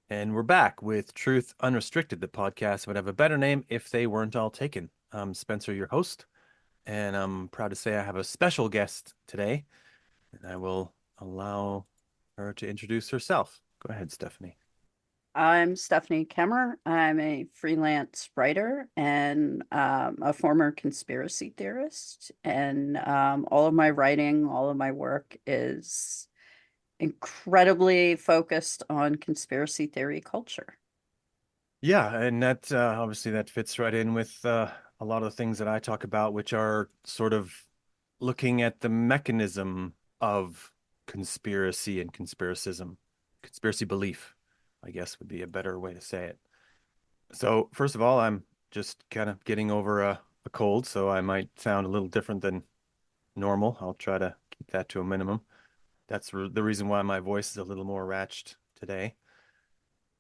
And we're back with Truth Unrestricted, the podcast would have a better name if they weren't all taken. I'm Spencer, your host, and I'm proud to say I have a special guest today, and I will allow her to introduce herself. Go ahead, Stephanie. I'm Stephanie Kemmerer. I'm a freelance writer and a former conspiracy theorist. And all of my writing, all of my work is incredibly focused on conspiracy theory culture. Yeah, and that obviously that fits right in with a lot of the things that I talk about, which are sort of looking at the mechanism of conspiracy and conspiracism, conspiracy belief, I guess would be a better way to say it. So, first of all, I'm just kind of getting over a cold, so I might sound a little different than normal. I'll try to keep that to a minimum. That's the reason why my voice is a little more ratched today.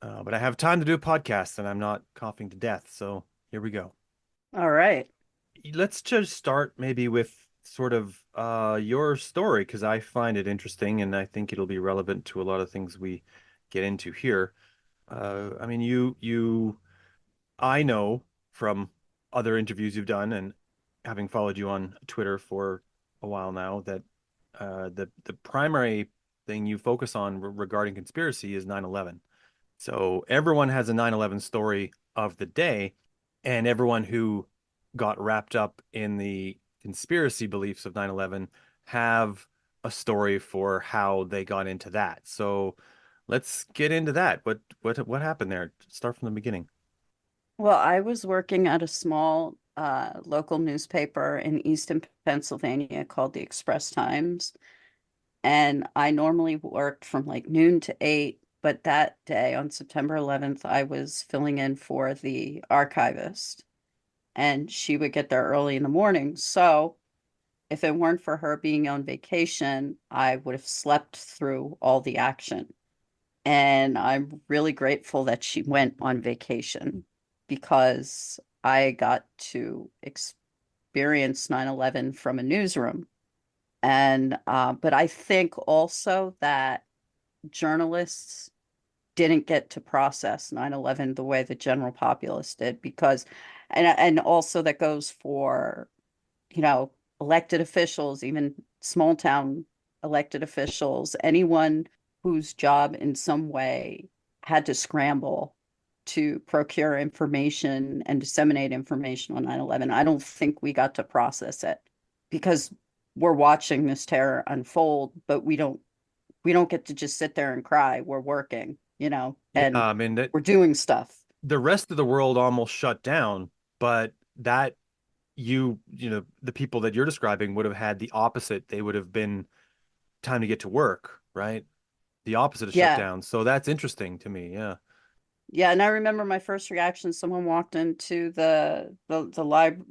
But I have time to do a podcast and I'm not coughing to death. So here we go. All right. Let's just start maybe with sort of your story because I find it interesting and I think it'll be relevant to a lot of things we get into here. I mean, I know from other interviews you've done and having followed you on Twitter for a while now that the primary thing you focus on regarding conspiracy is 9/11. So everyone has a 9/11 story of the day, and everyone who got wrapped up in the conspiracy beliefs of 9/11 have a story for how they got into that. So let's get into that. What happened there? Start from the beginning. Well, I was working at a small local newspaper in Easton, Pennsylvania called the Express Times. And I normally worked from like noon to 8, but that day on September 11th, I was filling in for the archivist, and she would get there early in the morning. So if it weren't for her being on vacation, I would have slept through all the action. And I'm really grateful that she went on vacation because I got to experience 9/11 from a newsroom. And but I think also that journalists didn't get to process 9/11 the way the general populace did because and also that goes for, you know, elected officials, even small town elected officials, anyone whose job in some way had to scramble to procure information and disseminate information on 9/11. I don't think we got to process it because we're watching this terror unfold, but we don't get to just sit there and cry. We're working, Yeah, and I mean that we're doing stuff. the rest of the world almost shut down, but that the people that you're describing would have had the opposite. They would have been time to get to work, right? The opposite of Yeah. shutdown. So that's interesting to me. Yeah. Yeah, and I remember my first reaction, someone walked into the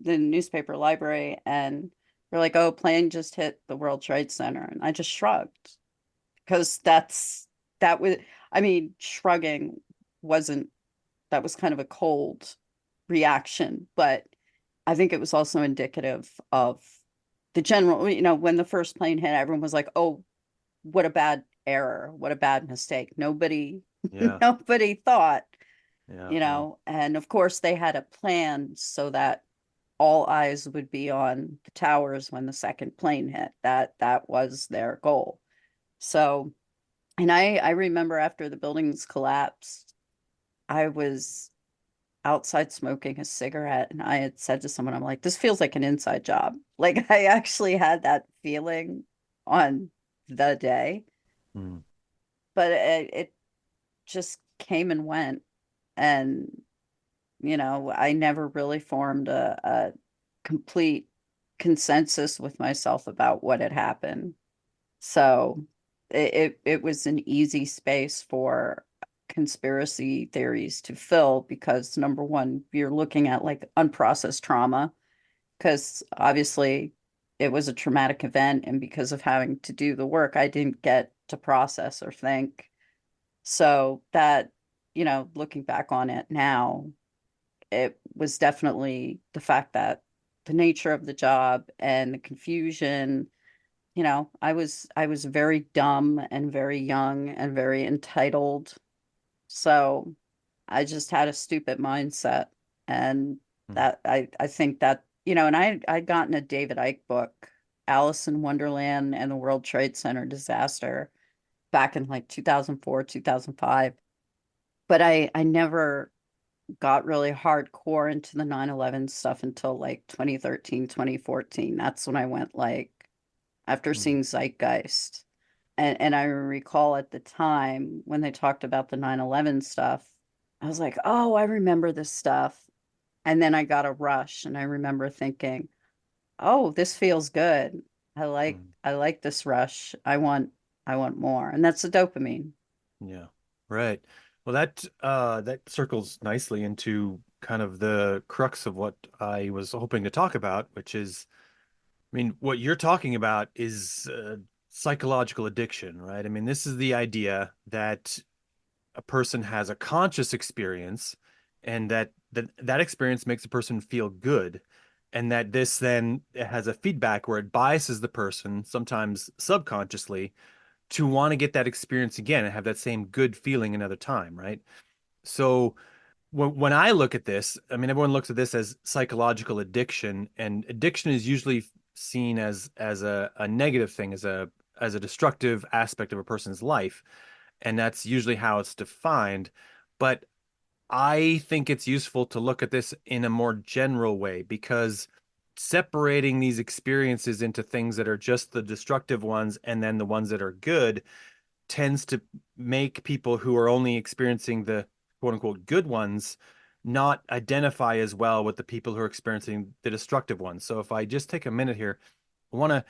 newspaper library and they're like, "Oh, plane just hit the World Trade Center." And I just shrugged because that was I mean, shrugging wasn't that was kind of a cold reaction, but I think it was also indicative of the general, when the first plane hit, everyone was like, "Oh, what a bad error, what a bad mistake." Nobody Yeah. nobody thought, Yeah. No. and of course they had a plan so that all eyes would be on the towers when the second plane hit. That was their goal. So, and I remember after the buildings collapsed, I was outside smoking a cigarette and I had said to someone, I'm like, this feels like an inside job. Like I actually had that feeling on the day, Mm. but it just came and went. And, I never really formed a complete consensus with myself about what had happened. So it was an easy space for conspiracy theories to fill because number one, you're looking at like unprocessed trauma because obviously it was a traumatic event, and because of having to do the work, I didn't get to process or think. So that, looking back on it now, it was definitely the fact that the nature of the job and the confusion, I was very dumb and very young and very entitled So I just had a stupid mindset. And Mm, that I think that, and I'd gotten a David Icke book, Alice in Wonderland and the World Trade Center disaster, back in like 2004, 2005. But I never got really hardcore into the 9/11 stuff until like 2013, 2014. That's when I went like after mm, seeing Zeitgeist. And I recall at the time when they talked about the 9/11 stuff, I was like, "Oh, I remember this stuff." And then I got a rush and I remember thinking, "Oh, this feels good. mm. I like this rush. I want more." And that's the dopamine. Yeah. Right. Well, that circles nicely into kind of the crux of what I was hoping to talk about, which is, I mean, what you're talking about is psychological addiction, right? I mean, this is the idea that a person has a conscious experience and that experience makes a person feel good, and that this then has a feedback where it biases the person, sometimes subconsciously, to want to get that experience again and have that same good feeling another time, right? So when I look at this, I mean, everyone looks at this as psychological addiction, and addiction is usually seen as a negative thing, as a destructive aspect of a person's life, and that's usually how it's defined. But I think it's useful to look at this in a more general way, because separating these experiences into things that are just the destructive ones and then the ones that are good tends to make people who are only experiencing the quote unquote good ones not identify as well with the people who are experiencing the destructive ones. So if I just take a minute here, I want to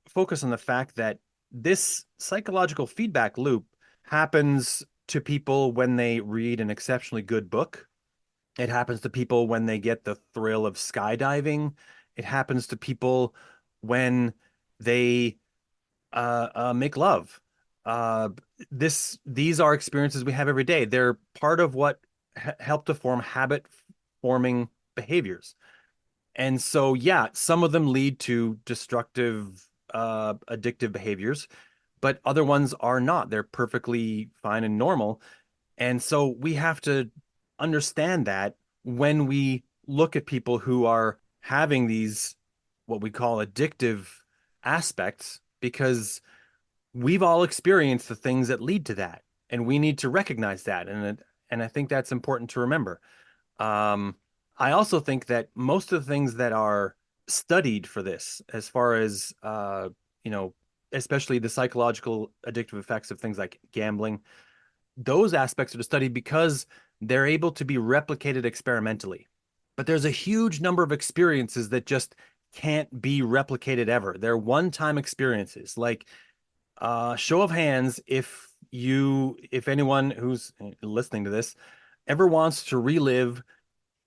focus on the fact that this psychological feedback loop happens to people when they read an exceptionally good book. It happens to people when they get the thrill of skydiving. It happens to people when they make love. Uh, these are experiences we have every day. They're part of what help to form habit forming behaviors. And so, yeah, some of them lead to destructive, addictive behaviors, but other ones are not. They're perfectly fine and normal. And so we have to understand that when we look at people who are having these, what we call addictive aspects, because we've all experienced the things that lead to that, and we need to recognize that. And I think that's important to remember. Um, I also think that most of the things that are studied for this, as far as you know, especially the psychological addictive effects of things like gambling, those aspects are studied because they're able to be replicated experimentally. But there's a huge number of experiences that just can't be replicated ever. They're one-time experiences. Like, show of hands, if anyone who's listening to this ever wants to relive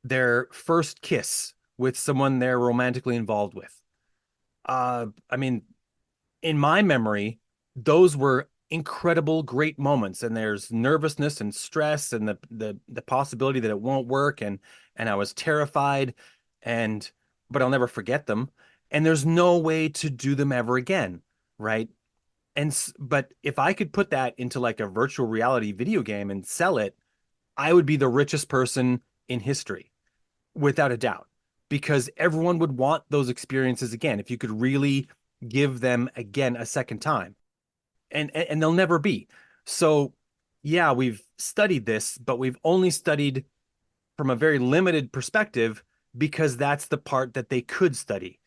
their first kiss with someone they're romantically involved with. I mean, in my memory, those were incredible, great moments, and there's nervousness and stress and the possibility that it won't work, and I was terrified, and but I'll never forget them, and there's no way to do them ever again, right? But if I could put that into like a virtual reality video game and sell it, I would be the richest person in history, without a doubt, because everyone would want those experiences again if you could really give them again a second time. And they'll never be. So, yeah, we've studied this, but we've only studied from a very limited perspective because that's the part that they could study.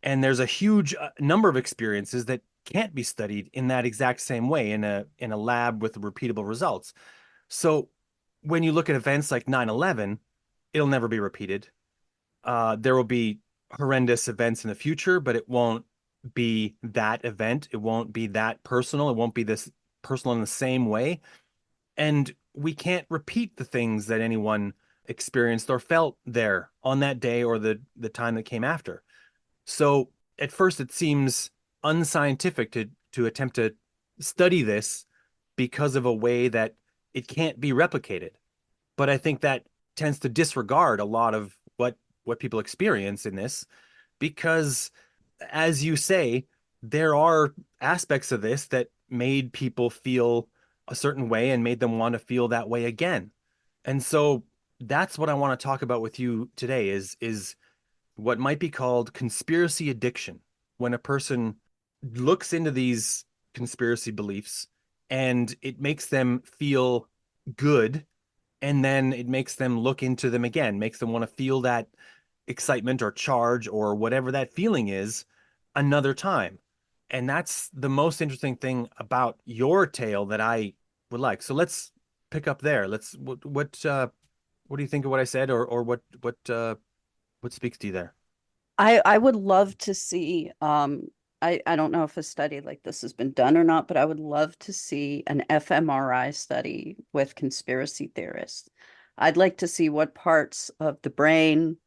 And there's a huge number of experiences that can't be studied in that exact same way in a lab with repeatable results. So when you look at events like 9/11, it'll never be repeated. There will be horrendous events in the future, but it won't be that event. It won't be that personal. It won't be this personal in the same way. And we can't repeat the things that anyone experienced or felt there on that day or the time that came after. So at first it seems unscientific to attempt to study this because of a way that it can't be replicated. But I think that tends to disregard a lot of what people experience in this, because as you say, there are aspects of this that made people feel a certain way and made them want to feel that way again. And so that's what I want to talk about with you today is what might be called conspiracy addiction. When a person looks into these conspiracy beliefs and it makes them feel good, and then it makes them look into them again, makes them want to feel that excitement or charge or whatever that feeling is another time. And that's the most interesting thing about your tale that I would like. So let's pick up there. Let's what do you think of what I said, or what speaks to you there? I would love to see I don't know if a study like this has been done or not, but I would love to see an fMRI study with conspiracy theorists. I'd like to see what parts of the brain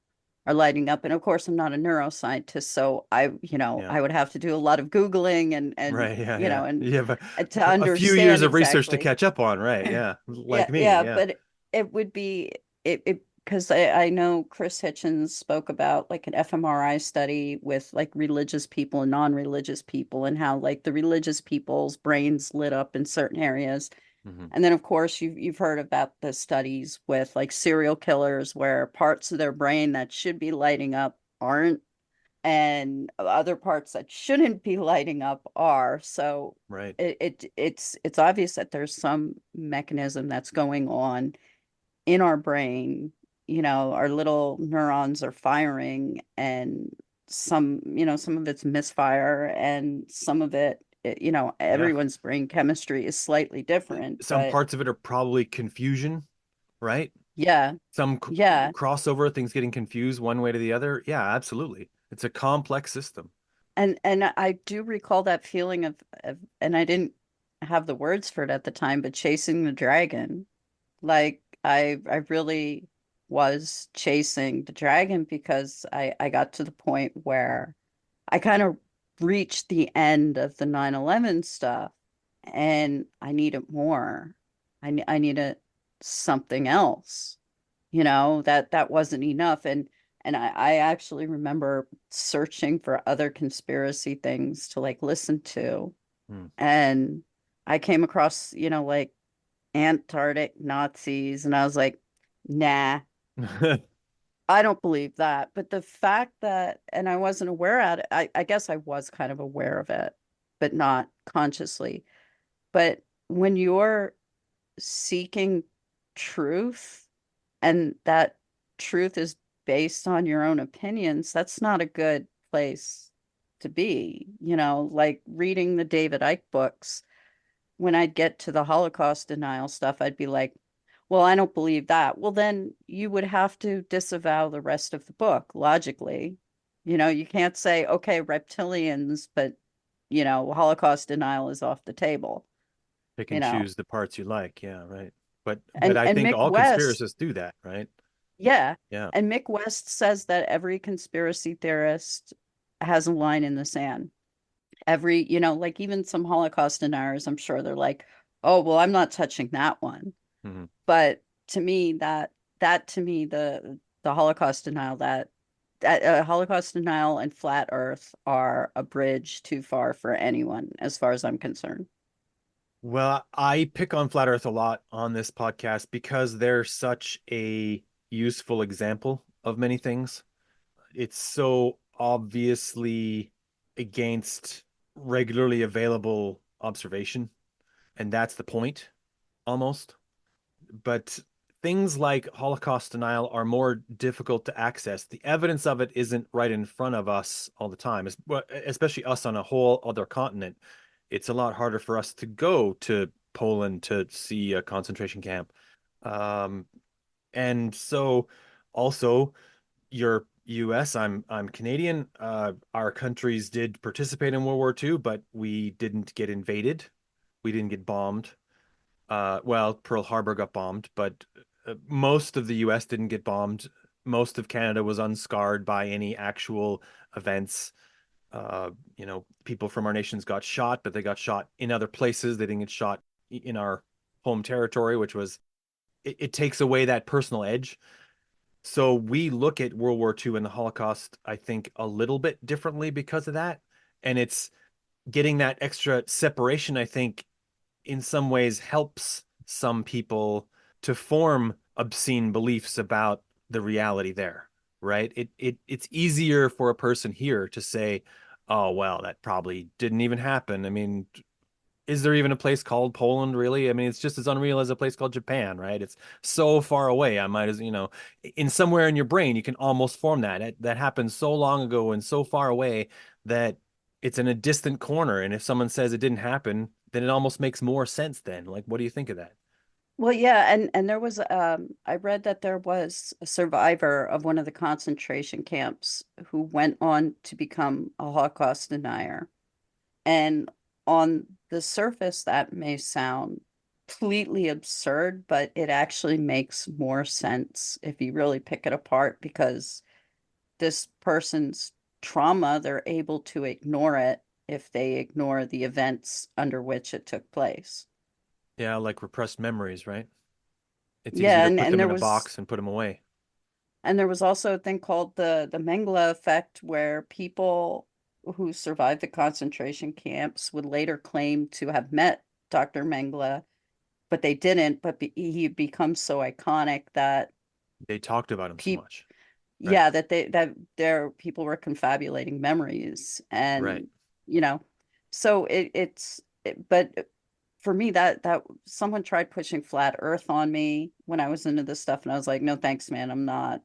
are lighting up. And of course, I'm not a neuroscientist, so Yeah. I would have to do a lot of Googling Right. Yeah. you Yeah. know, You have and to a few years understand of research to exactly. catch up on, right? Yeah. Yeah, Like me. yeah, Yeah. but it would be it because I know Chris Hitchens spoke about like an fMRI study with like religious people and non-religious people and how like the religious people's brains lit up in certain areas. Hmm. And then of course you've heard about the studies with like serial killers where parts of their brain that should be lighting up aren't, and other parts that shouldn't be lighting up are. So Right. it's obvious that there's some mechanism that's going on in our brain. Our little neurons are firing, and some of it's misfire, and some of Yeah. everyone's brain chemistry is slightly different, Some but parts of it are probably confusion, right? yeah, Some yeah. crossover, things getting confused one way to the other. Yeah, absolutely. It's a complex system. And I do recall that feeling of, and I didn't have the words for it at the time, but chasing the dragon. Like I really was chasing the dragon because I got to the point where I kind of reached the end of the 9/11 stuff and I needed more. I needed something else. That wasn't enough. And I actually remember searching for other conspiracy things to like listen to. Hmm. And I came across, like Antarctic Nazis, and I was like, nah, I don't believe that. But the fact that, and I wasn't aware of it, I guess I was kind of aware of it, but not consciously. But when you're seeking truth and that truth is based on your own opinions, that's not a good place to be. Like reading the David Icke books, when I'd get to the Holocaust denial stuff, I'd be like, well, I don't believe that. Well, then you would have to disavow the rest of the book logically. You can't say, okay, reptilians, but, Holocaust denial is off the table, Pick you and know. choose the parts you like. Yeah, right. But And I and think Mick all West, conspiracists do that, right? yeah. Yeah. And Mick West says that every conspiracy theorist has a line in the sand. Like even some Holocaust deniers, I'm sure they're like, oh, well, I'm not touching that one. Hmm. But to me, that to me, the Holocaust denial, that Holocaust denial and flat Earth are a bridge too far for anyone, as far as I'm concerned. Well, I pick on Flat Earth a lot on this podcast because they're such a useful example of many things. It's so obviously against regularly available observation, and that's the point almost. But things like Holocaust denial are more difficult to access. The evidence of it isn't right in front of us all the time, especially us on a whole other continent. It's a lot harder for us to go to Poland to see a concentration camp. Um, and so also you're US, I'm Canadian. Our countries did participate in World War II, but we didn't get invaded. We didn't get bombed. Well, Pearl Harbor got bombed, but most of the US didn't get bombed. Most of Canada was unscarred by any actual events. People from our nations got shot, but they got shot in other places. They didn't get shot in our home territory, which was it takes away that personal edge. So we look at World War II and the Holocaust, I think, a little bit differently because of that. And it's getting that extra separation, I think, in some ways helps some people to form obscene beliefs about the reality there, right? It's easier for a person here to say, "Oh, well, that probably didn't even happen." I mean, is there even a place called Poland, really? I mean, it's just as unreal as a place called Japan, right? It's so far away. I might as, in somewhere in your brain, you can almost form that. That happened so long ago and so far away that it's in a distant corner. And if someone says it didn't happen, then it almost makes more sense then. Like, what do you think of that? Well, yeah, and there was I read that there was a survivor of one of the concentration camps who went on to become a Holocaust denier. And on the surface, that may sound completely absurd, but it actually makes more sense if you really pick it apart because this person's trauma, they're able to ignore it if they ignore the events under which it took place. Yeah, like repressed memories, right? It's easy Yeah, to and, put and them there in a was box and put them away. and there was also a thing called the Mengele effect where people who survived the concentration camps would later claim to have met Dr. Mengele, but they didn't, but he becomes so iconic that They talked about them so people much. Right, yeah, that their people were confabulating memories right. and you know, so but for me that someone tried pushing flat earth on me when I was into this stuff and I was like, no thanks, man, I'm not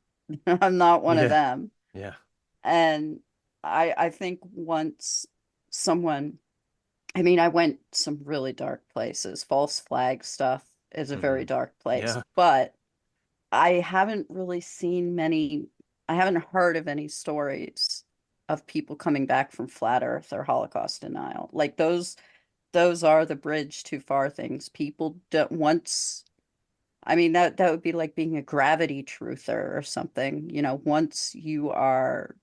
I'm not one of Yeah, them. yeah. And I think once someone I mean, I went some really dark places. False flag stuff is a very Hmm. dark place, Yeah. but I haven't really seen many, I haven't heard of any stories of people coming back from flat earth or Holocaust denial. Like those are the bridge too far things. People don't once, I mean, that would be like being a gravity truther or something. You know, once you are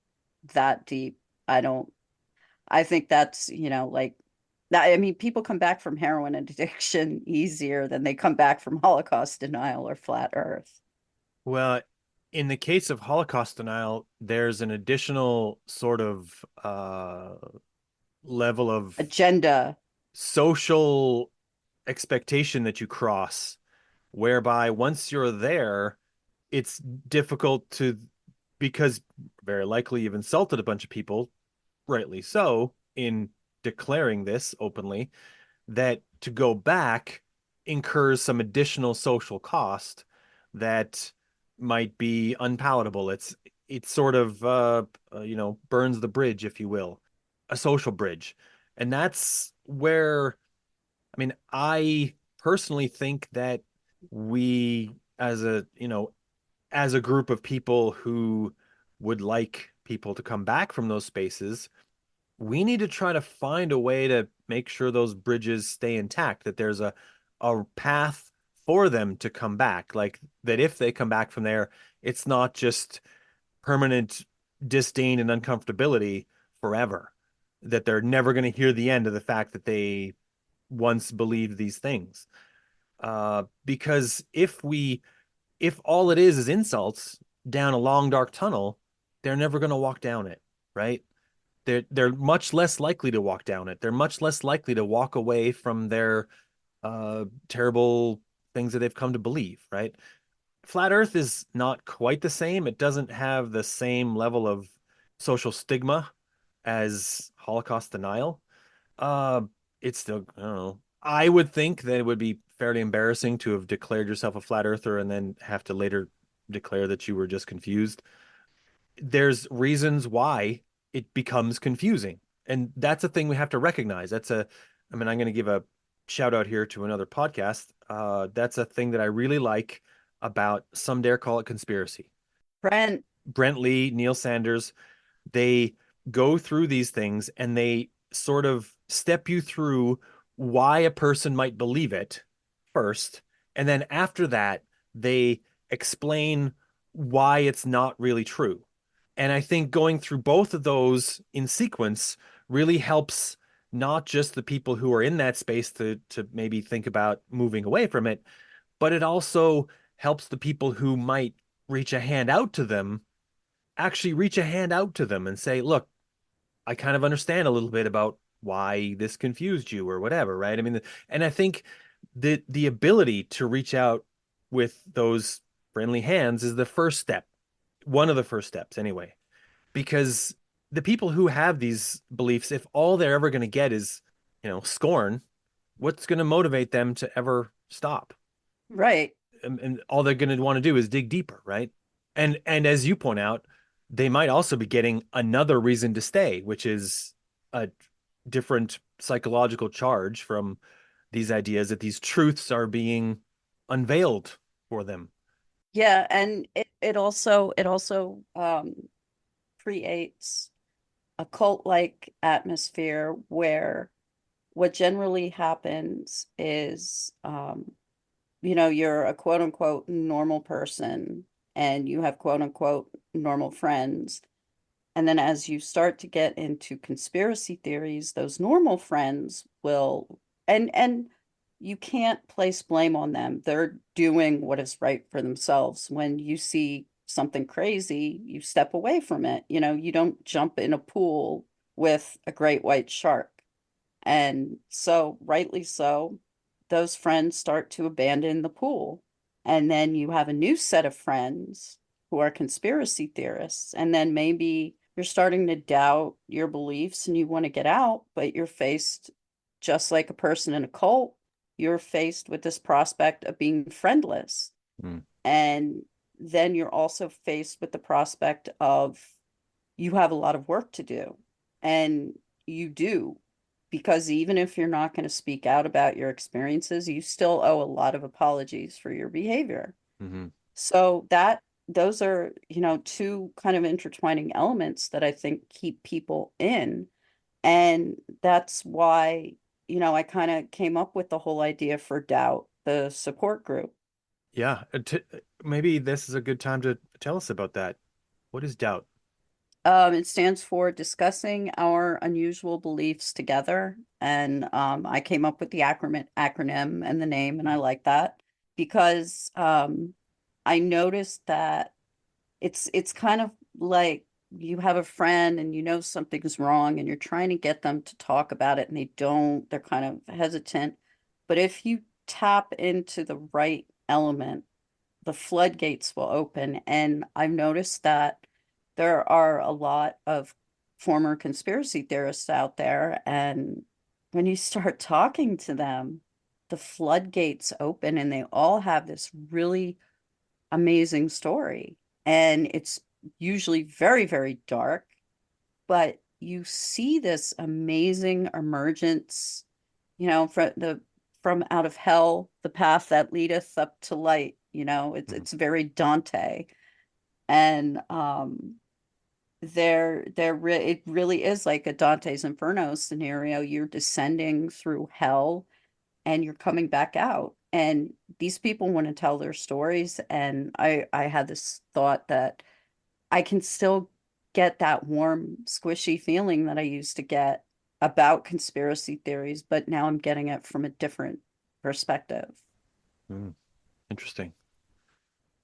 that deep, I don't, I think that's, like that. I mean, people come back from heroin addiction easier than they come back from Holocaust denial or flat earth. Well, in the case of Holocaust denial, there's an additional sort of level of Agenda. social expectation that you cross, whereby once you're there, it's difficult to, because very likely you've insulted a bunch of people, rightly so, in declaring this openly, that to go back incurs some additional social cost that might be unpalatable. It's sort of burns the bridge, if you will, a social bridge. And that's where, I mean, I personally think that we as a group of people who would like people to come back from those spaces, we need to try to find a way to make sure those bridges stay intact, that there's a path for them to come back. Like that if they come back from there, it's not just permanent disdain and uncomfortability forever. That they're never going to hear the end of the fact that they once believed these things. Because if all it is insults down a long dark tunnel, they're never going to walk down it, right? They're much less likely to walk down it. They're much less likely to walk away from their terrible things that they've come to believe, right? Flat Earth is not quite the same. It doesn't have the same level of social stigma as Holocaust denial. Uh, it's still, I don't know. I would think that it would be fairly embarrassing to have declared yourself a flat earther and then have to later declare that you were just confused. There's reasons why it becomes confusing. And that's a thing we have to recognize. I mean, I'm going to give a shout out here to another podcast. That's a thing that I really like about Some Dare Call It Conspiracy. Brent, Brent Lee, Neil Sanders, they go through these things and they sort of step you through why a person might believe it first. And then after that, they explain why it's not really true. And I think going through both of those in sequence really helps not just the people who are in that space to maybe think about moving away from it, but it also helps the people who might reach a hand out to them actually reach a hand out to them and say, look, I kind of understand a little bit about why this confused you or whatever, right? I mean, and I think the ability to reach out with those friendly hands is the first step, one of the first steps anyway, because the people who have these beliefs, if all they're ever going to get is, scorn, what's going to motivate them to ever stop? Right. And all they're going to want to do is dig deeper, right? And as you point out, they might also be getting another reason to stay, which is a different psychological charge from these ideas that these truths are being unveiled for them. Yeah, and it also creates a cult-like atmosphere where what generally happens is you're a quote unquote normal person and you have quote unquote normal friends. And then as you start to get into conspiracy theories, those normal friends will, and you can't place blame on them. They're doing what is right for themselves. When you see something crazy, you step away from it. You don't jump in a pool with a great white shark. And so, rightly so, those friends start to abandon the pool. And then you have a new set of friends who are conspiracy theorists. And then maybe you're starting to doubt your beliefs and you want to get out, but you're faced just like a person in a cult, you're faced with this prospect of being friendless. Mm. And then you're also faced with the prospect of you have a lot of work to do. And you do, because even if you're not going to speak out about your experiences, you still owe a lot of apologies for your behavior. Mm-hmm. So those are, two kind of intertwining elements that I think keep people in. And that's why, I kind of came up with the whole idea for Doubt, the support group. Yeah, maybe this is a good time to tell us about that. What is doubt? It stands for discussing our unusual beliefs together. And I came up with the acronym and the name, and I like that because I noticed that it's kind of like you have a friend and you know something's wrong and you're trying to get them to talk about it and they don't, they're kind of hesitant. But if you tap into the right element, the floodgates will open. And I've noticed that there are a lot of former conspiracy theorists out there. And when you start talking to them, the floodgates open and they all have this really amazing story. And it's usually very, very dark, but you see this amazing emergence, from out of hell, the path that leadeth up to light. Mhm. It's very Dante, and it really is like a Dante's Inferno scenario. You're descending through hell, and you're coming back out. And these people want to tell their stories, and I had this thought that I can still get that warm, squishy feeling that I used to get about conspiracy theories, but now I'm getting it from a different perspective. Mm, interesting.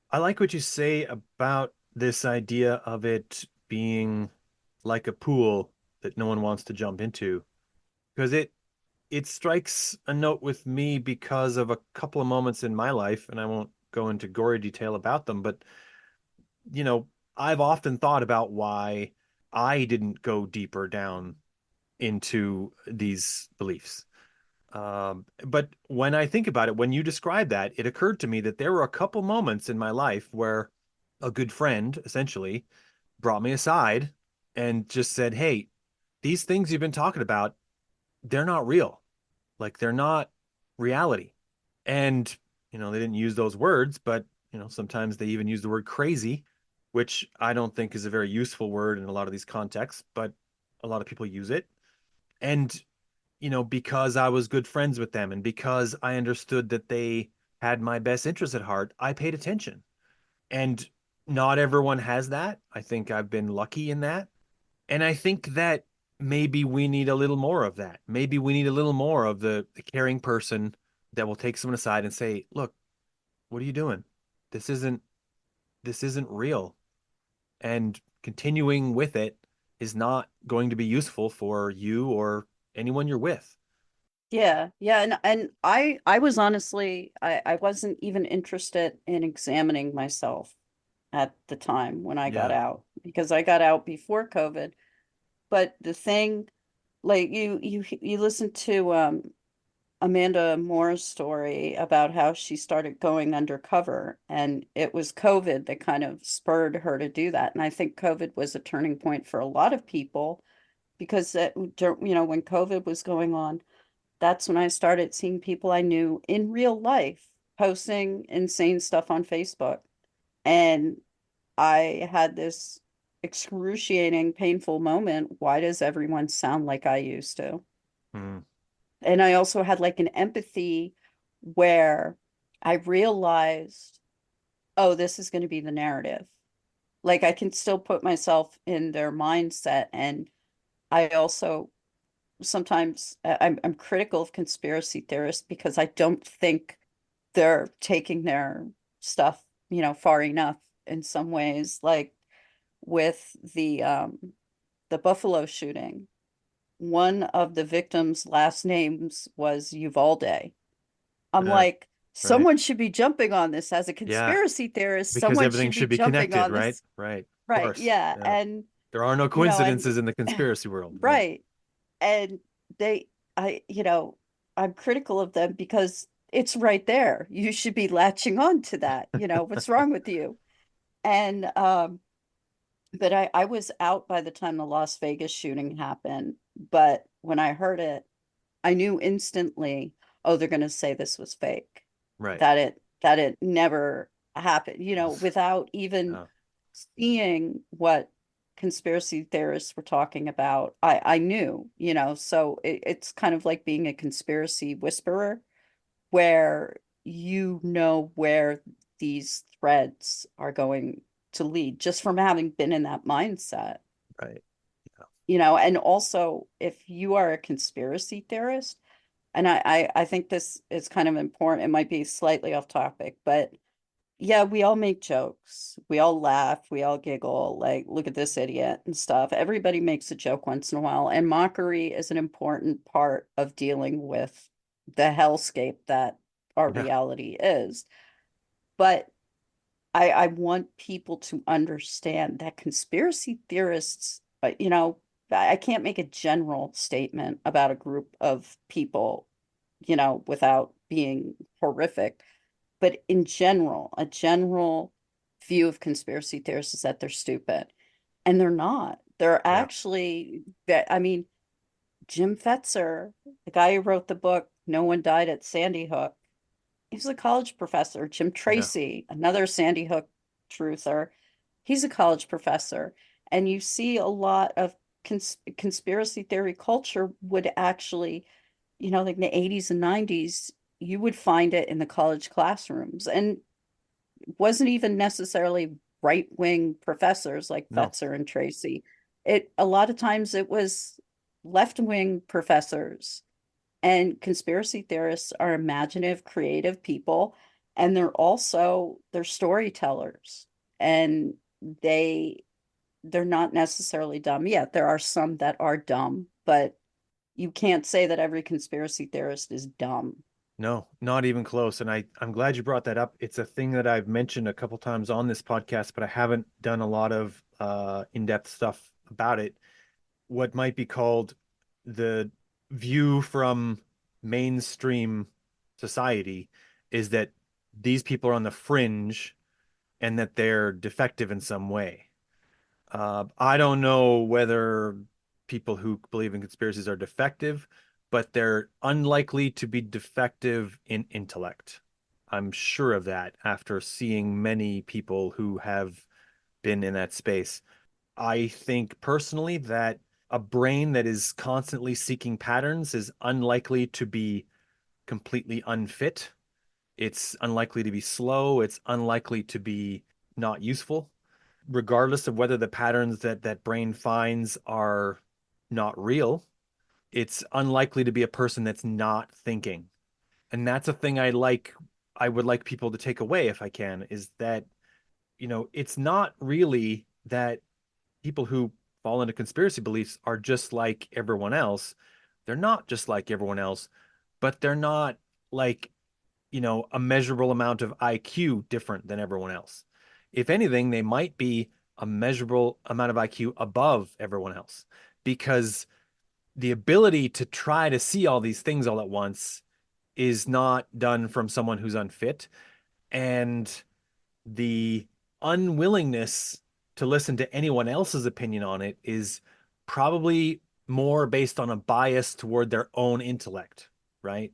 I like what you say about this idea of it being like a pool that no one wants to jump into, because it strikes a note with me because of a couple of moments in my life, and I won't go into gory detail about them, but you know, I've often thought about why I didn't go deeper down into these beliefs. But when I think about it, when you describe that, it occurred to me that there were a couple moments in my life where a good friend essentially brought me aside and just said, "Hey, these things you've been talking about, they're not real. Like they're not reality." And, they didn't use those words, but, sometimes they even use the word crazy, which I don't think is a very useful word in a lot of these contexts, but a lot of people use it. And because I was good friends with them and because I understood that they had my best interest at heart, I paid attention. And not everyone has that. I think I've been lucky in that. And I think that maybe we need a little more of that. Maybe we need a little more of the caring person that will take someone aside and say, "Look, what are you doing? This isn't this isn't real." And continuing with it is not going to be useful for you or anyone you're with. Yeah, yeah, and I was honestly I wasn't even interested in examining myself at the time when I got Yeah. out because I got out before COVID. But the thing, like you listen to Amanda Moore's story about how she started going undercover, and it was COVID that kind of spurred her to do that. And I think COVID was a turning point for a lot of people because when COVID was going on, that's when I started seeing people I knew in real life posting insane stuff on Facebook. And I had this excruciating, painful moment. Why does everyone sound like I used to? Mm, And I also had like an empathy where I realized, oh, this is going to be the narrative. Like I can still put myself in their mindset. And I also sometimes I'm critical of conspiracy theorists because I don't think they're taking their stuff, far enough in some ways. Like with the Buffalo shooting, one of the victims' last names was Uvalde. I'm yeah, like, right. someone should be jumping on this as a Yeah, conspiracy theorist. because Someone everything should be should be jumping connected, on right? this. Right. Of Right. course. Yeah. Yeah. And, There are no and coincidences in the conspiracy world, right? right. And they, I'm critical of them because it's right there. You should be latching on to that. What's wrong with you? And, but I was out by the time the Las Vegas shooting happened. But when I heard it, I knew instantly, oh, they're going to say this was fake, Right. that it never happened, without even Yeah. seeing what conspiracy theorists were talking about. I knew, so it's kind of like being a conspiracy whisperer where where these threads are going to lead just from having been in that mindset. Right. Yeah. And also if you are a conspiracy theorist, and I think this is kind of important. It might be slightly off topic, but yeah, we all make jokes. We all laugh. We all giggle. Like, look at this idiot and stuff. Everybody makes a joke once in a while. And mockery is an important part of dealing with the hellscape that our Yeah. reality is. But I want people to understand that conspiracy theorists, I can't make a general statement about a group of people, without being horrific. But in general, a general view of conspiracy theorists is that they're stupid. And they're not. They're Yeah. actually, I mean, Jim Fetzer, the guy who wrote the book, No One Died at Sandy Hook, he was a college professor. Jim Yeah. Tracy, another Sandy Hook truther, he's a college professor. And you see a lot of conspiracy theory culture would actually, like in the 80s and 90s, you would find it in the college classrooms. And it wasn't even necessarily right-wing professors like No. Fetzer and Tracy. A lot of times it was left-wing professors, and conspiracy theorists are imaginative, creative people, and they're storytellers. And they they're not necessarily dumb. Yeah, there are some that are dumb, but you can't say that every conspiracy theorist is dumb. No, not even close. And I'm glad you brought that up. It's a thing that I've mentioned a couple times on this podcast, but I haven't done a lot of in-depth stuff about it. What might be called the view from mainstream society is that these people are on the fringe and that they're defective in some way. I don't know whether people who believe in conspiracies are defective, but they're unlikely to be defective in intellect. I'm sure of that after seeing many people who have been in that space. I think personally that a brain that is constantly seeking patterns is unlikely to be completely unfit. It's unlikely to be slow. It's unlikely to be not useful regardless of whether the patterns that that brain finds are not real, it's unlikely to be a person that's not thinking. And that's a thing I would like people to take away if I can, is that, it's not really that people who fall into conspiracy beliefs are just like everyone else. they're not just like everyone else, but they're not like, a measurable amount of IQ different than everyone else. If anything, they might be a measurable amount of IQ above everyone else because the ability to try to see all these things all at once is not done from someone who's unfit. And the unwillingness to listen to anyone else's opinion on it is probably more based on a bias toward their own intellect, right?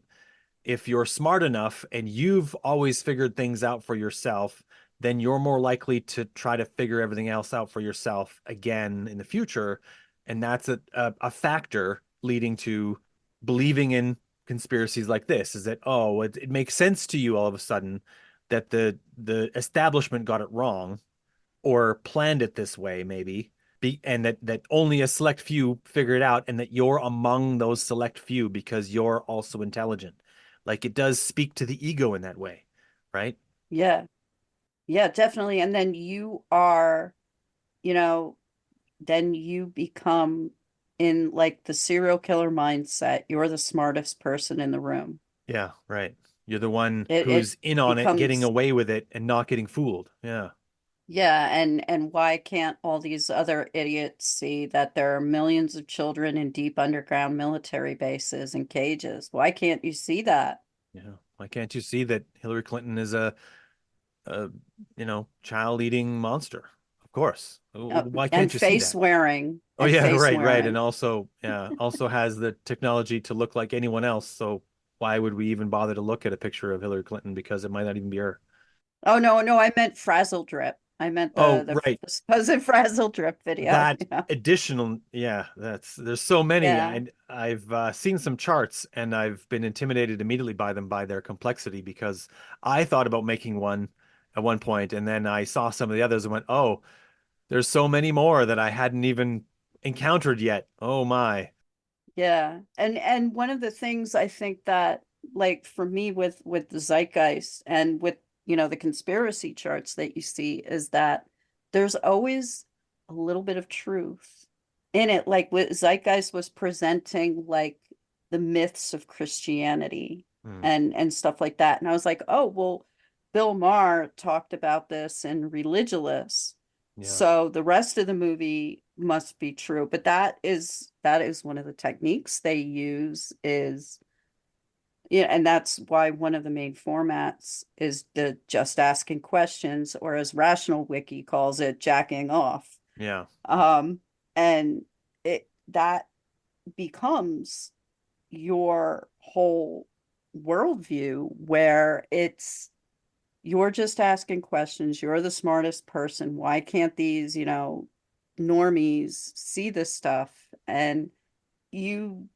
If you're smart enough and you've always figured things out for yourself, then you're more likely to try to figure everything else out for yourself again in the future. And that's a factor leading to believing in conspiracies like this is that, oh, it makes sense to you all of a sudden that the establishment got it wrong or planned it this way, maybe, and that only a select few figure it out, and that you're among those select few because you're also intelligent. Like it does speak to the ego in that way, right? Yeah. Yeah, definitely. And then you are, you know, then you become in like the serial killer mindset. You're the smartest person in the room. Yeah, right. You're the one It who's in on it, getting becomes, away with it, and not getting fooled. Yeah, yeah, and why can't all these other idiots see that there are millions of children in deep underground military bases and cages? Why can't you see that? yeah. Why can't you see that Hillary Clinton is a child-eating monster? Of course. Why And can't you see face that? wearing Oh and yeah, face right, right. And wearing. also, yeah, also has the technology to look like anyone else. So why would we even bother to look at a picture of Hillary Clinton because it might not even be her? Oh no, no, I meant frazzle drip. I meant Oh, right. the supposed frazzle drip video. That additional, yeah, there's so many. Yeah. I've seen some charts and I've been intimidated immediately by them by their complexity because I thought about making one at one point and then I saw some of the others and went, "Oh, there's so many more that I hadn't even encountered yet." Oh my. Yeah. And one of the things I think that like for me with the zeitgeist and with the conspiracy charts that you see is that there's always a little bit of truth in it. Like what zeitgeist was presenting like the myths of Christianity Hmm. and stuff like that. And I was like, "Oh, well, Bill Maher talked about this in Religulous. Yeah. So the rest of the movie must be true, but that is one of the techniques they use is yeah, and that's why one of the main formats is the just asking questions, or as Rational Wiki calls it, jacking off. Yeah. Um, and it that becomes your whole worldview where you're just asking questions. You're the smartest person. Why can't these, normies see this stuff? And you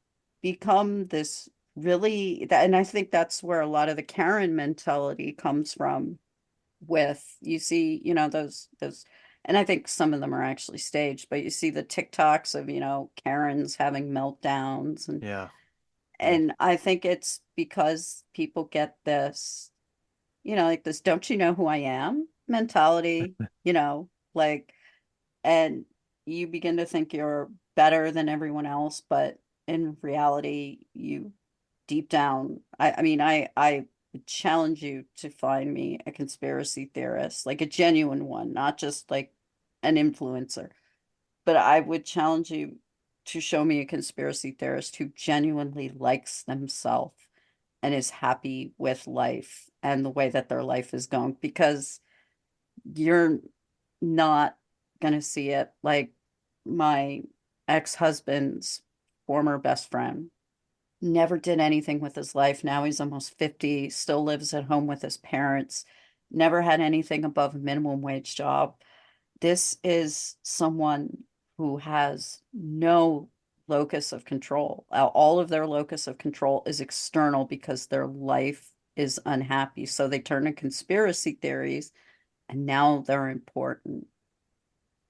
become this really that, and I think that's where a lot of the Karen mentality comes from. With you see, those, and I think some of them are actually staged, but you see the TikToks of, Karens having meltdowns Yeah. Yeah. and I think it's because people get this like this don't you know who I am mentality, like, and you begin to think you're better than everyone else, but in reality, you deep down, I mean, I would challenge you to find me a conspiracy theorist, like a genuine one, not just like an influencer, but I would challenge you to show me a conspiracy theorist who genuinely likes themselves and is happy with life and the way that their life is going because you're not going to see it. Like my ex-husband's former best friend never did anything with his life. Now he's almost 50, still lives at home with his parents, never had anything above a minimum wage job. This is someone who has no locus of control. All of their locus of control is external because their life is unhappy. So they turn to conspiracy theories and now they're important.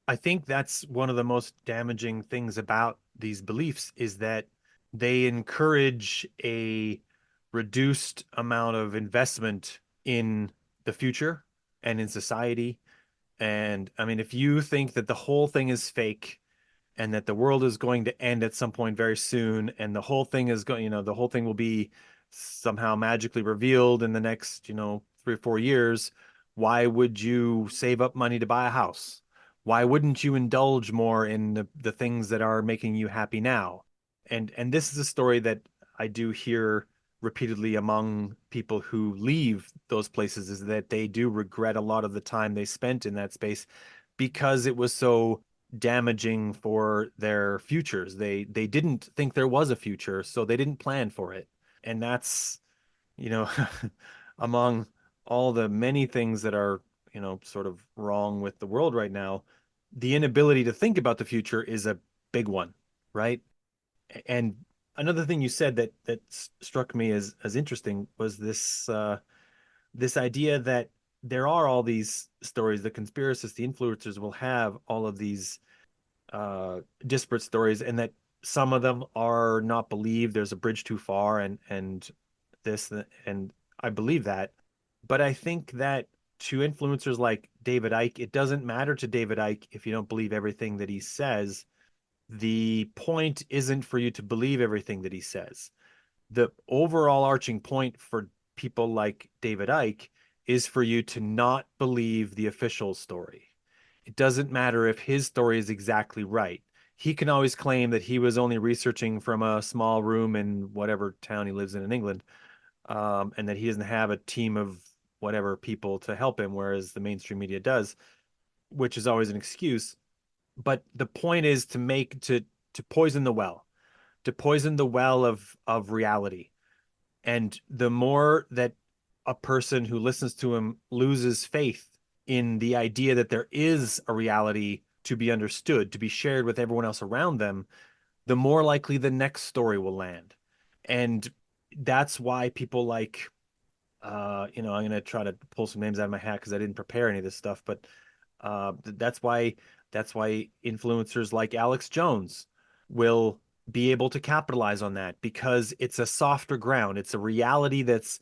I think that's one of the most damaging things about these beliefs is that they encourage a reduced amount of investment in the future and in society. And I mean, if you think that the whole thing is fake, and that the world is going to end at some point very soon, and the whole thing is going, the whole thing will be somehow magically revealed in the next, 3 or 4 years, why would you save up money to buy a house? Why wouldn't you indulge more in the things that are making you happy now? And this is a story that I do hear repeatedly among people who leave those places, is that they do regret a lot of the time they spent in that space because it was so damaging for their futures. They didn't think there was a future, so they didn't plan for it. And that's, you know, among all the many things that are, sort of wrong with the world right now, the inability to think about the future is a big one, right? And another thing you said that struck me as interesting was this idea that there are all these stories, the conspiracists, the influencers will have all of these disparate stories, and that some of them are not believed. There's a bridge too far, and this, and I believe that. But I think that to influencers like David Icke, it doesn't matter to David Icke if you don't believe everything that he says. The point isn't for you to believe everything that he says. The overall arching point for people like David Icke is for you to not believe the official story. It doesn't matter if his story is exactly right. He can always claim that he was only researching from a small room in whatever town he lives in England, and that he doesn't have a team of whatever people to help him, whereas the mainstream media does, which is always an excuse. But the point is to poison the well, to poison the well of reality. And the more that a person who listens to him loses faith in the idea that there is a reality to be understood, to be shared with everyone else around them, the more likely the next story will land. And that's why people like, I'm going to try to pull some names out of my hat because I didn't prepare any of this stuff, but that's why influencers like Alex Jones will be able to capitalize on that, because it's a softer ground. It's a reality that's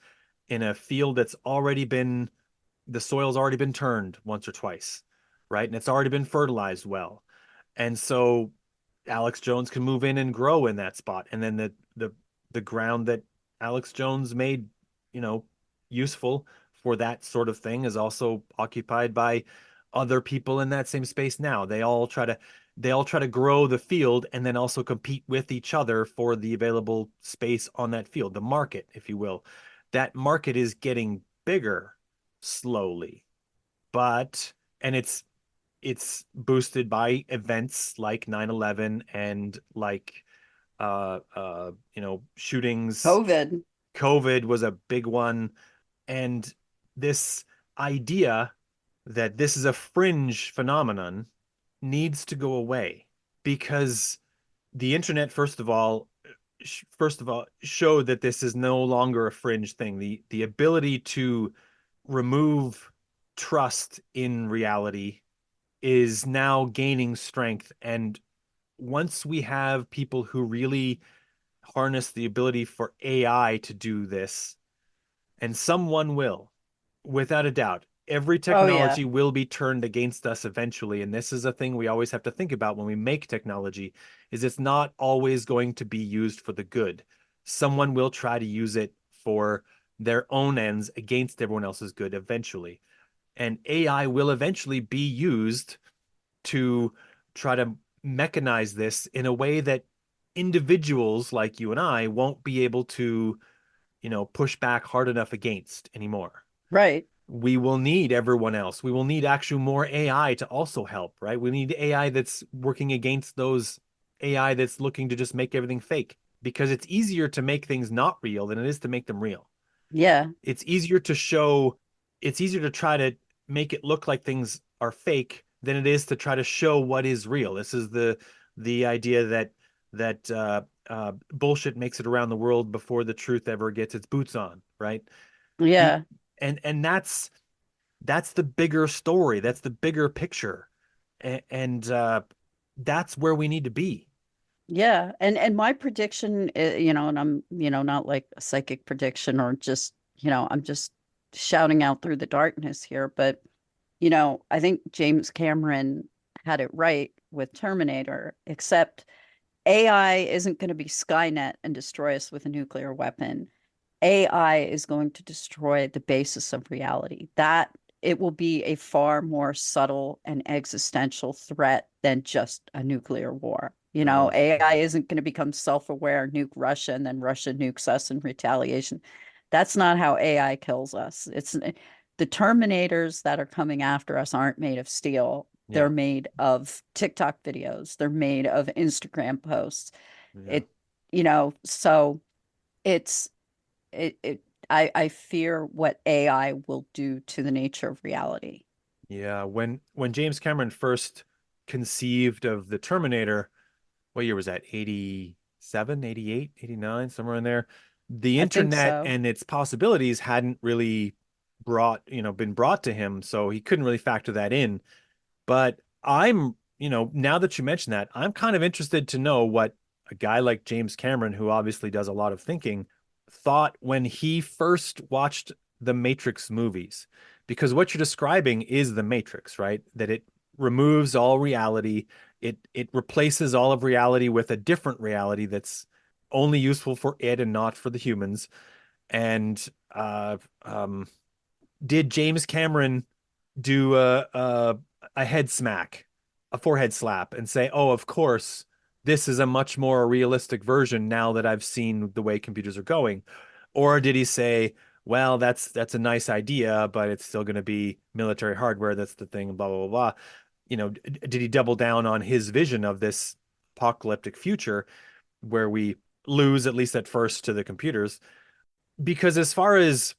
in a field that's already been, the soil's already been turned once or twice, right? And it's already been fertilized well. And so Alex Jones can move in and grow in that spot. And then the ground that Alex Jones made, you know, useful for that sort of thing is also occupied by other people in that same space now. They all try to grow the field and then also compete with each other for the available space on that field, the market, if you will. That market is getting bigger slowly, but and it's boosted by events like 9/11 and like shootings. COVID. COVID was a big one, and this idea that this is a fringe phenomenon needs to go away, because the internet, first of all showed that this is no longer a fringe thing. The ability to remove trust in reality is now gaining strength. And once we have people who really harness the ability for AI to do this, and someone will, without a doubt, every Oh yeah. technology will be turned against us eventually. And this is a thing we always have to think about when we make technology, is it's not always going to be used for the good. Someone will try to use it for their own ends against everyone else's good eventually. And AI will eventually be used to try to mechanize this in a way that individuals like you and I won't be able to, push back hard enough against anymore. Right. We will need everyone else. We will need actually more AI to also help, right? We need AI that's working against those AI that's looking to just make everything fake, because it's easier to make things not real than it is to make them real. Yeah. It's easier to show, it's easier to try to make it look like things are fake than it is to try to show what is real. This is the idea that bullshit makes it around the world before the truth ever gets its boots on, right? The Yeah. and that's the bigger story. That's the bigger picture, and that's where we need to be. Yeah. And my prediction, and I'm, not like a psychic prediction or just, I'm just shouting out through the darkness here, but I think James Cameron had it right with Terminator, except AI isn't going to be Skynet and destroy us with a nuclear weapon. AI is going to destroy the basis of reality. That it will be a far more subtle and existential threat than just a nuclear war. You know, Oh, AI isn't going to become self-aware, nuke Russia, and then Russia nukes us in retaliation. That's not how AI kills us. It's the Terminators that are coming after us aren't made of steel. yeah, They're made of TikTok videos. They're made of Instagram posts. yeah, It, you know, so it's it I fear what AI will do to the nature of reality. yeah. When James Cameron first conceived of the Terminator, what year was that? 87, 88, 89, somewhere in there. The I think internet so. and its possibilities hadn't really been brought to him, so he couldn't really factor that in. But now that you mention that, I'm kind of interested to know what a guy like James Cameron, who obviously does a lot of thinking, thought when he first watched the Matrix movies. Because what you're describing is the Matrix, right? That it removes all reality. It replaces all of reality with a different reality that's only useful for it and not for the humans. And did James Cameron do a head smack, a forehead slap, and say, "Oh, of course, this is a much more realistic version now that I've seen the way computers are going," or did he say, "Well, that's a nice idea, but it's still going to be military hardware. That's the thing." Blah blah blah blah. Did he double down on his vision of this apocalyptic future where we lose at least at first to the computers? Because as far as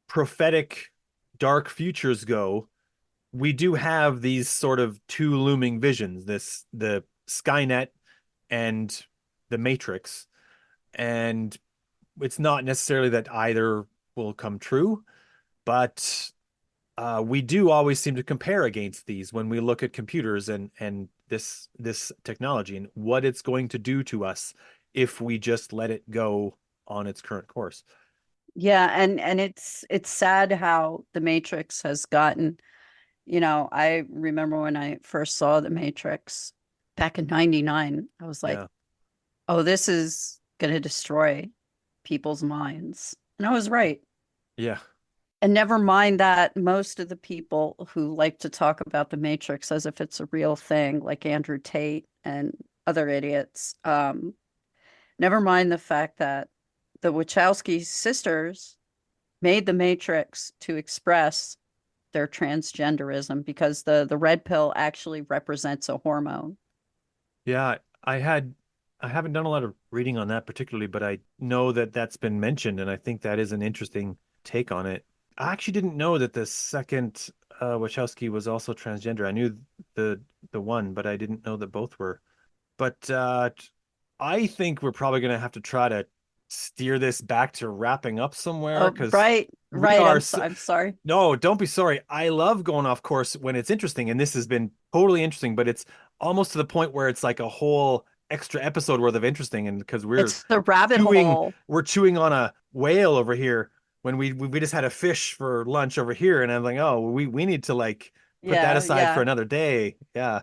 prophetic dark futures go, we do have these sort of two looming visions, the Skynet and the Matrix. And it's not necessarily that either will come true, but we do always seem to compare against these when we look at computers and this technology and what it's going to do to us if we just let it go on its current course. Yeah, and it's sad how the Matrix has gotten, I remember when I first saw the Matrix back in 99, I was like, Yeah. "Oh, this is going to destroy people's minds." And I was right. Yeah. And never mind that most of the people who like to talk about the Matrix as if it's a real thing, like Andrew Tate and other idiots, never mind the fact that the Wachowski sisters made the Matrix to express their transgenderism because the red pill actually represents a hormone. Yeah, I haven't done a lot of reading on that particularly, but I know that that's been mentioned, and I think that is an interesting take on it. I actually didn't know that the second Wachowski was also transgender. I knew the the one, but I didn't know that both were. But I think we're probably going to have to try to steer this back to wrapping up somewhere Oh, because right, we right. are I'm sorry. no, don't be sorry. I love going off course when it's interesting, and this has been totally interesting, but it's almost to the point where it's like a whole extra episode worth of interesting, and because It's the rabbit chewing, hole. we're chewing on a whale over here when we just had a fish for lunch over here, and I'm like, oh, we need to like put that Yeah, aside for yeah. another day. Yeah,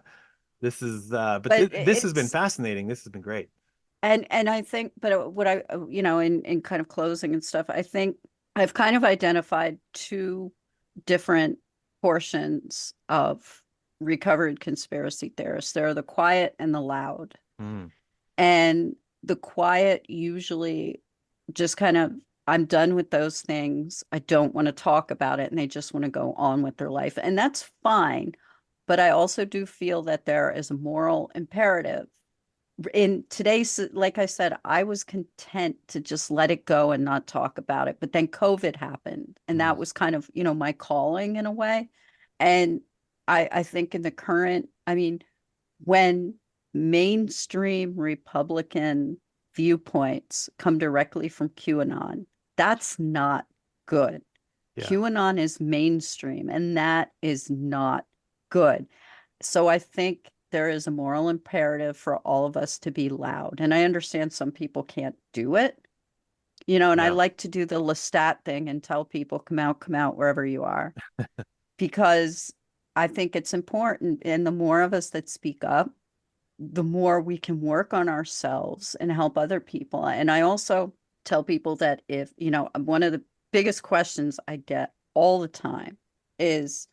this is but But this has been it's fascinating. This has been great. and I think, but what I, in kind of closing and stuff, I think I've kind of identified two different portions of recovered conspiracy theorists. There are the quiet and the loud. Mm, And the quiet usually just kind of, I'm done with those things. I don't want to talk about it. And they just want to go on with their life. And that's fine. But I also do feel that there is a moral imperative. In today's, like I said, I was content to just let it go and not talk about it. But then COVID happened. And mm, that was kind of, my calling in a way. And I think in the current, I mean, when mainstream Republican viewpoints come directly from QAnon, that's not good. yeah, QAnon is mainstream, and that is not good. So I think there is a moral imperative for all of us to be loud. And I understand some people can't do it, and I yeah, like to do the Lestat thing and tell people, come out wherever you are, because I think it's important. And the more of us that speak up, the more we can work on ourselves and help other people. And I also tell people that if, one of the biggest questions I get all the time is,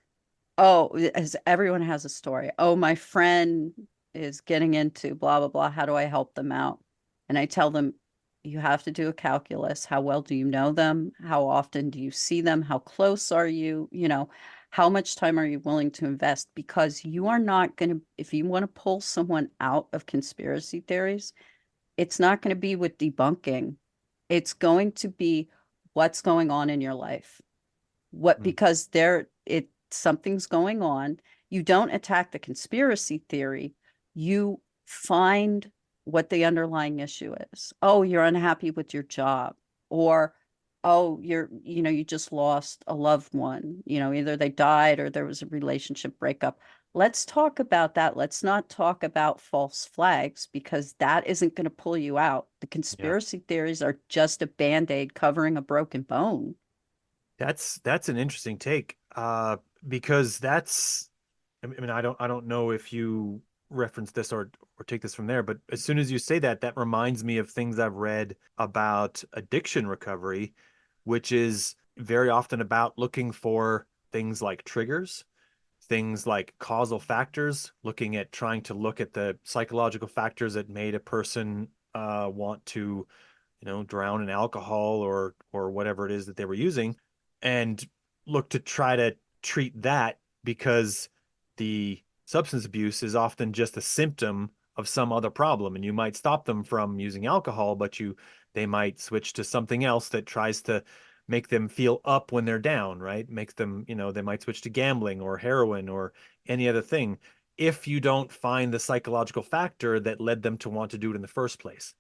oh, as everyone has a story. Oh, my friend is getting into blah, blah, blah. How do I help them out? And I tell them, you have to do a calculus. How well do you know them? How often do you see them? How close are you? How much time are you willing to invest? Because you are not going to, if you want to pull someone out of conspiracy theories, it's not going to be with debunking. It's going to be what's going on in your life. Mm. Because something's going on. You don't attack the conspiracy theory. You find what the underlying issue is. Oh, you're unhappy with your job, or oh, you just lost a loved one. Either they died or there was a relationship breakup. Let's talk about that. Let's not talk about false flags because that isn't going to pull you out. The Yeah. conspiracy theories are just a band-aid covering a broken bone. That's an interesting take. Because I mean, I don't know if you reference this or take this from there, but as soon as you say that, that reminds me of things I've read about addiction recovery, which is very often about looking for things like triggers, things like causal factors, looking at trying to look at the psychological factors that made a person want to, drown in alcohol or whatever it is that they were using, and look to try to treat that because the substance abuse is often just a symptom of some other problem. And you might stop them from using alcohol, but they might switch to something else that tries to make them feel up when they're down, right? Makes them, they might switch to gambling or heroin or any other thing if you don't find the psychological factor that led them to want to do it in the first place.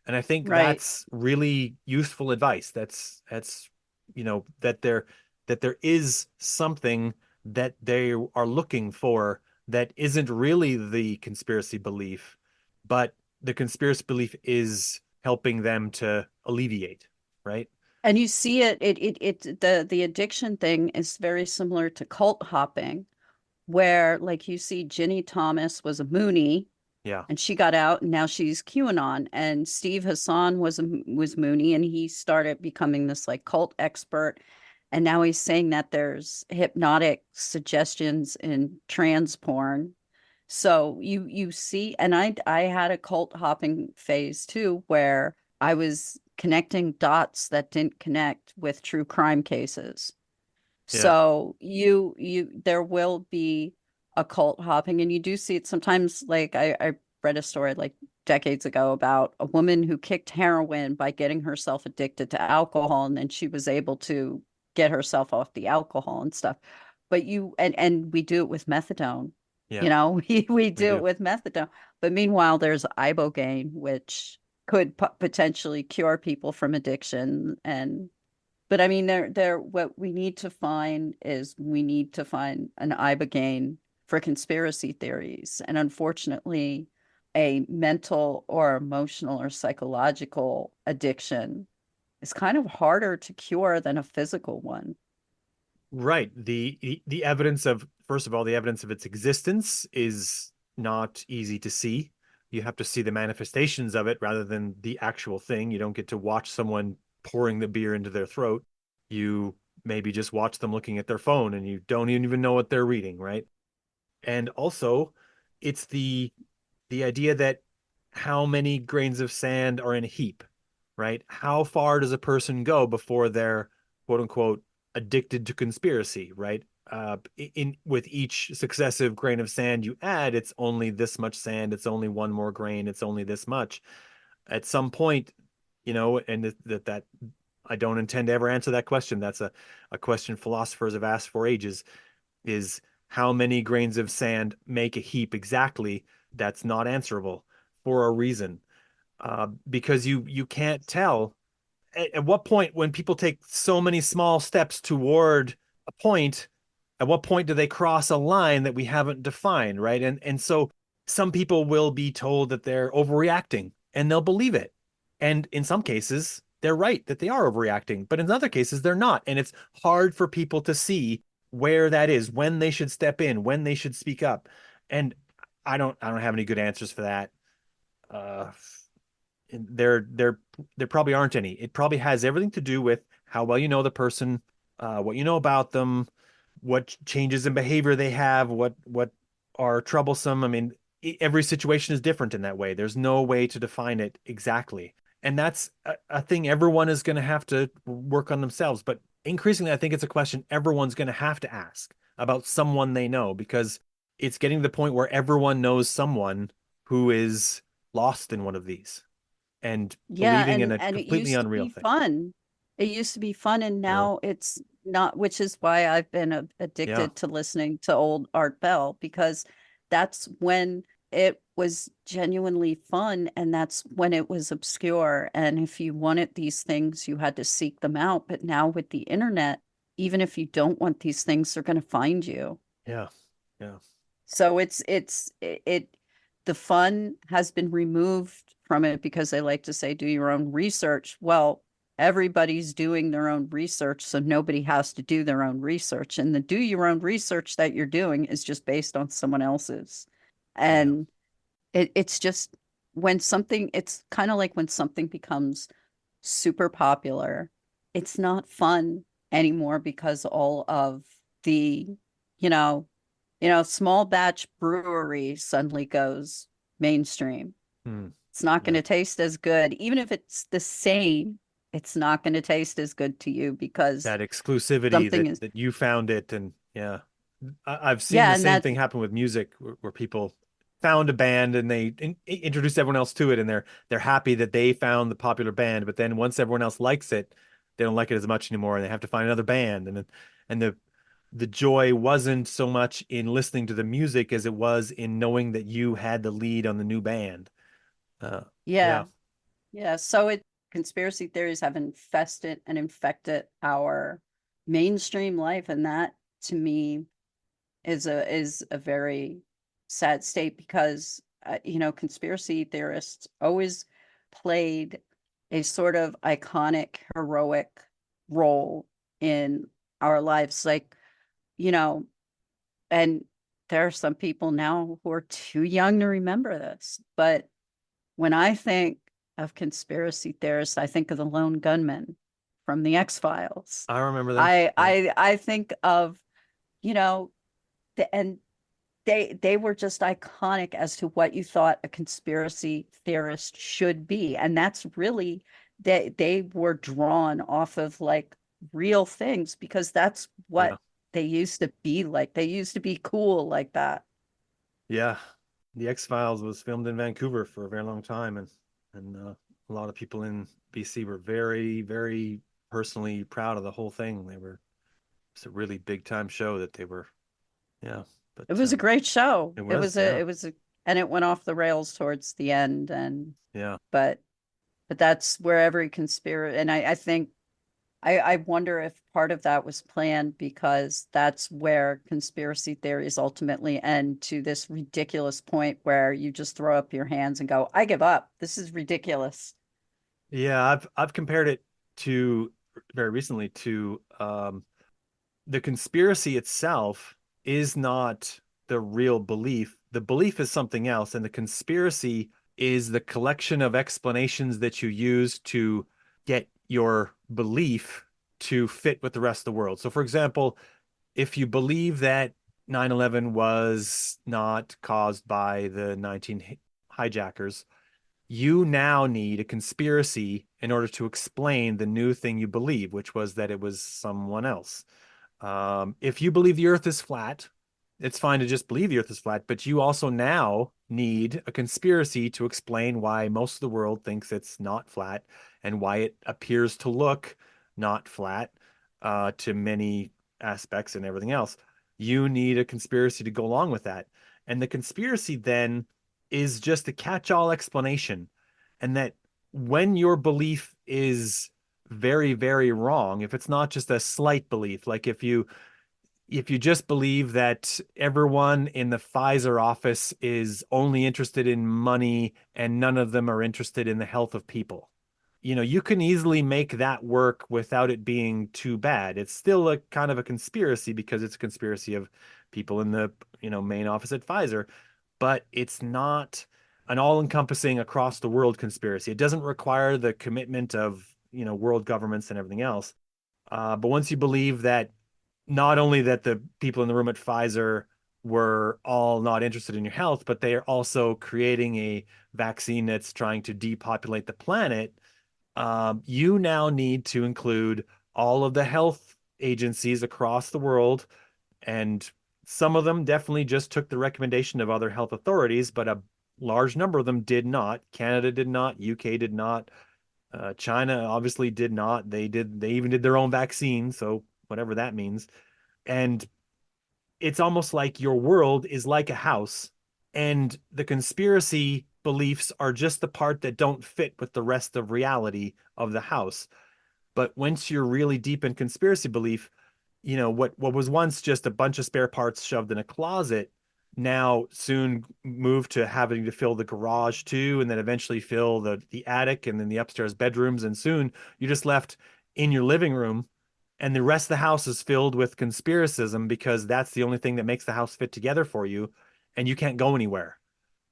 And I think Right. that's really useful advice. That's that there is something that they are looking for that isn't really the conspiracy belief, but the conspiracy belief is helping them to alleviate, right? And you see the addiction thing is very similar to cult hopping, where like you see Ginny Thomas was a Mooney Yeah. and she got out and now she's QAnon, and Steve Hassan was Mooney and he started becoming this like cult expert, and now he's saying that there's hypnotic suggestions in trans porn. So you see, and I had a cult hopping phase too, where I was connecting dots that didn't connect with true crime cases. Yeah. So there will be a cult hopping, and you do see it sometimes. Like I read a story like decades ago about a woman who kicked heroin by getting herself addicted to alcohol, and then she was able to get herself off the alcohol and stuff. But and we do it with methadone. Yeah. We We do it do. with methadone. But meanwhile, there's ibogaine, which could potentially cure people from addiction. And but I mean, what we need to find is we need to find an ibogaine for conspiracy theories. And unfortunately, a mental or emotional or psychological addiction is kind of harder to cure than a physical one. Right. The evidence of, first of all, the evidence of its existence is not easy to see. You have to see the manifestations of it rather than the actual thing. You don't get to watch someone pouring the beer into their throat. You maybe just watch them looking at their phone and you don't even know what they're reading, right? And also, it's the idea that how many grains of sand are in a heap, right? How far does a person go before they're quote unquote addicted to conspiracy, right? In with each successive grain of sand you add, it's only this much sand, it's only one more grain, it's only this much. At some point, and that I don't intend to ever answer that question. That's a question philosophers have asked for ages, is how many grains of sand make a heap exactly? That's not answerable for a reason, because you can't tell at what point, when people take so many small steps toward a point, at what point do they cross a line that we haven't defined, right? And so some people will be told that they're overreacting and they'll believe it. And in some cases, they're right that they are overreacting, but in other cases they're not. And it's hard for people to see where that is, when they should step in, when they should speak up. And I don't have any good answers for that. Uh, there probably aren't any. It probably has everything to do with how well you know the person, what you know about them, what changes in behavior they have, what are troublesome. I mean, every situation is different in that way. There's no way to define it exactly. And that's a thing everyone is going to have to work on themselves. But increasingly, I think it's a question everyone's going to have to ask about someone they know because it's getting to the point where everyone knows someone who is lost in one of these and Yeah, believing in a and it completely used to unreal be thing. fun. It used to be fun, and Yeah. now it's not, which is why I've been Yeah. addicted to listening to old Art Bell, because that's when it was genuinely fun, and that's when it was obscure. And if you wanted these things, you had to seek them out. But now with the internet, even if you don't want these things, they're going to find you. Yeah. Yeah. So the fun has been removed from it because they like to say do your own research. Well, everybody's doing their own research, so nobody has to do their own research. And the do your own research that you're doing is just based on someone else's. Yeah. And it's just when something, it's kind of like when something becomes super popular, it's not fun anymore because all of the, you know, small batch brewery suddenly goes mainstream. Hmm. It's not going Yeah. to taste as good. Even if it's the same, it's not going to taste as good to you because That exclusivity something that is, you found it, and yeah, I've seen yeah, the and same that, thing happen with music where people found a band and they introduced everyone else to it, and they're happy that they found the popular band, but then once everyone else likes it, they don't like it as much anymore, and they have to find another band, and the joy wasn't so much in listening to the music as it was in knowing that you had the lead on the new band. Uh, yeah, yeah, yeah. So conspiracy theories have infested and infected our mainstream life. And that to me is a very sad state because conspiracy theorists always played a sort of iconic heroic role in our lives, like you know and there are some people now who are too young to remember this, but when I think of conspiracy theorists, I think of the lone gunmen from the X-Files. I remember them. i Yeah, i i think of you know and they were just iconic as to what you thought a conspiracy theorist should be. And that's really, they were drawn off of like real things because that's yeah, what they used to be like. They used to be cool like that. yeah. The X-Files was filmed in Vancouver for a very long time, and a lot of people in BC were very, very personally proud of the whole thing. It's a really big time show that they were. Yeah, but It was a great show. it It was. was Yeah, and it went off the rails towards the end. And yeah, but that's where every conspiracy, and I think I wonder if part of that was planned because that's where conspiracy theories ultimately end, to this ridiculous point where you just throw up your hands and go, I give up. This is ridiculous. yeah. I've compared it to very recently to the conspiracy itself is not the real belief. The belief is something else, and the conspiracy is the collection of explanations that you use to get your belief to fit with the rest of the world. So, for example, if you believe that 9/11 was not caused by the 19 hijackers, you now need a conspiracy in order to explain the new thing you believe, which was that it was someone else. If you believe the earth is flat, it's fine to just believe the earth is flat, but you also now need a conspiracy to explain why most of the world thinks it's not flat and why it appears to look not flat to many aspects and everything else. You need a conspiracy to go along with that. And the conspiracy then is just a catch-all explanation. And that when your belief is very, very wrong, if it's not just a slight belief, like if you just believe that everyone in the Pfizer office is only interested in money and none of them are interested in the health of people, you can easily make that work without it being too bad. It's still a kind of a conspiracy because it's a conspiracy of people in the main office at Pfizer, but it's not an all-encompassing across the world conspiracy. It doesn't require the commitment of, world governments and everything else. But once you believe that not only that the people in the room at Pfizer were all not interested in your health, but they are also creating a vaccine that's trying to depopulate the planet, you now need to include all of the health agencies across the world. And some of them definitely just took the recommendation of other health authorities, but a large number of them did not. Canada did not, UK did not, China obviously did not. They even did their own vaccine, so whatever that means. And it's almost like your world is like a house, and the conspiracy beliefs are just the part that don't fit with the rest of reality of the house. But once you're really deep in conspiracy belief, what was once just a bunch of spare parts shoved in a closet now soon moved to having to fill the garage too, and then eventually fill the attic and then the upstairs bedrooms, and soon you're just left in your living room, and the rest of the house is filled with conspiracism because that's the only thing that makes the house fit together for you, and you can't go anywhere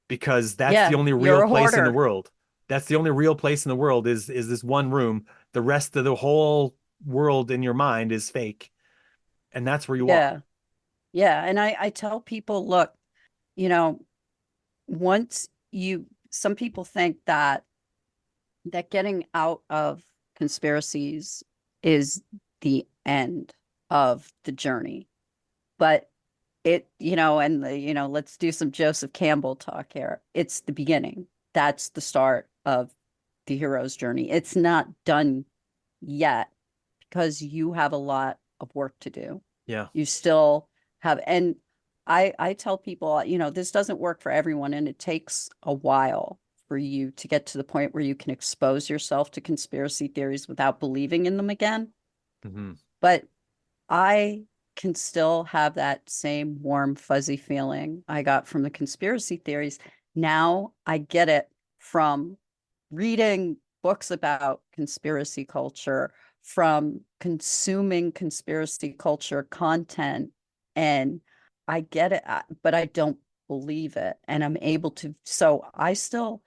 because that's the Yeah, only you're real a place in the hoarder. world. That's the only real place in the world is this one room. The rest of the whole world in your mind is fake, and that's where you are. Yeah. Yeah. And I tell people, look, you know, once you, some people think that getting out of conspiracies is the end of the journey. But let's do some Joseph Campbell talk here. It's the beginning. That's the start of the hero's journey. It's not done yet because you have a lot of work to do. Yeah. You still have, and I tell people, this doesn't work for everyone, and it takes a while for you to get to the point where you can expose yourself to conspiracy theories without believing in them again. Hmm. But I can still have that same warm, fuzzy feeling I got from the conspiracy theories. Now I get it from reading books about conspiracy culture, from consuming conspiracy culture content, and I get it, but I don't believe it. And I'm able to, so I still,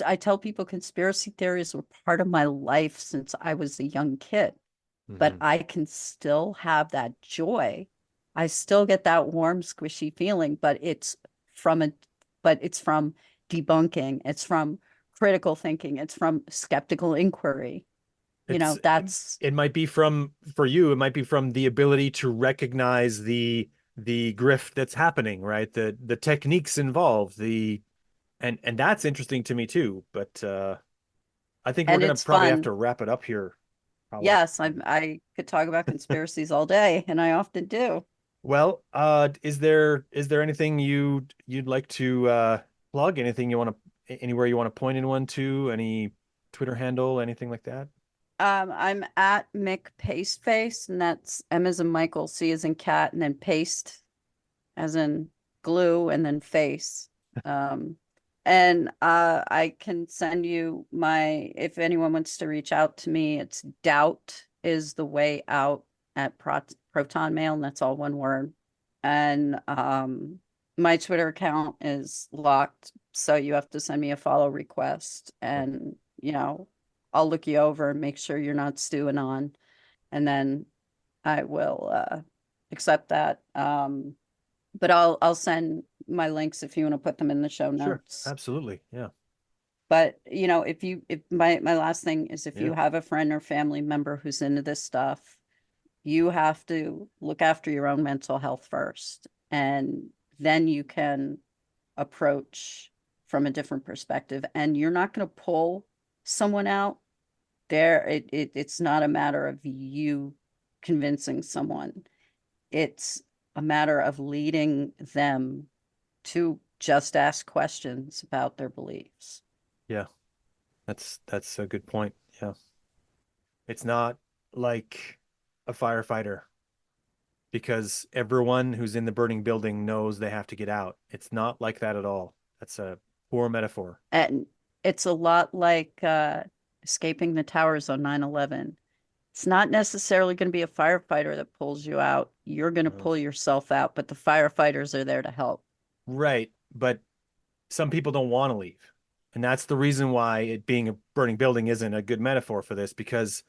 I tell people conspiracy theories were part of my life since I was a young kid, but Hmm. I can still have that joy. I still get that warm, squishy feeling, from a, but it's from debunking. It's from critical thinking. It's from skeptical inquiry. It's That's, it might be from for you, it might be from the ability to recognize the grift that's happening, right? The techniques involved, the and that's interesting to me too. But I think we're and gonna it's probably have fun. to wrap it up here. Probably. Yes, I could talk about conspiracies all day, and I often do. Well, is there anything you'd like to plug? Anything you want to anywhere you want to point anyone to? Any Twitter handle, anything like that? I'm at Mick Pasteface, and that's M as in Michael, C as in cat, and then paste as in glue, and then face. Um, and I can send you my, if anyone wants to reach out to me, it's doubt is the way out at Proton Mail, and that's all one word. And my Twitter account is locked, so you have to send me a follow request, and I'll look you over and make sure you're not stewing on, and then I will accept that. But I'll send my links if you want to put them in the show Sure, notes. absolutely. Yeah. But if my last thing is, if Yeah. you have a friend or family member who's into this stuff, you have to look after your own mental health first, and then you can approach from a different perspective. And you're not going to pull someone out there. It's not a matter of you convincing someone. It's a matter of leading them to just ask questions about their beliefs. Yeah. That's a good point. Yeah. It's not like a firefighter because everyone who's in the burning building knows they have to get out. It's not like that at all. That's a poor metaphor. And it's a lot like escaping the towers on 9/11. It's not necessarily going to be a firefighter that pulls you out. You're going to Uh, pull yourself out, but the firefighters are there to help. right. but some people don't want to leave. And that's the reason why it being a burning building isn't a good metaphor for this, because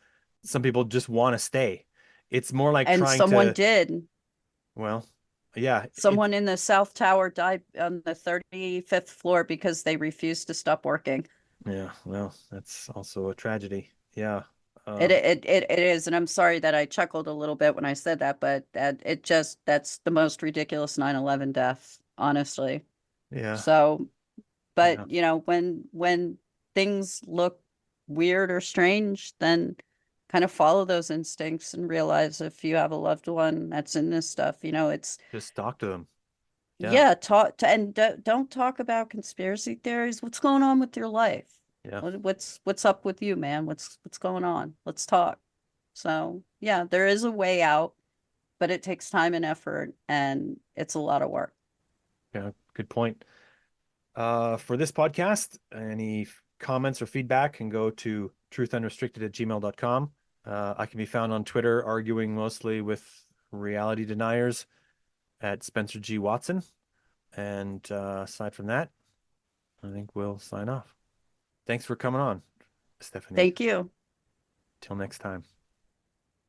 some people just want to stay. It's more like And trying someone to, did. well, yeah, Someone in the South Tower died on the 35th floor because they refused to stop working. yeah, well, that's also a tragedy. Yeah. It Um, it it, it is, and I'm sorry that I chuckled a little bit when I said that, but that's the most ridiculous 9/11 death, honestly. yeah, So, yeah, but when things look weird or strange, then kind of follow those instincts and realize if you have a loved one that's in this stuff, it's just talk to them. Yeah, yeah, talk to and don't talk about conspiracy theories. What's going on with your life? yeah, What's up with you, man? What's going on? Let's talk. So, yeah, there is a way out, but it takes time and effort and it's a lot of work. yeah, good point. For this podcast, any comments or feedback can go to truthunrestricted@gmail.com. I can be found on Twitter arguing mostly with reality deniers at Spencer G. Watson. And aside from that, I think we'll sign off. Thanks for coming on, Stephanie. Thank you. Till next time.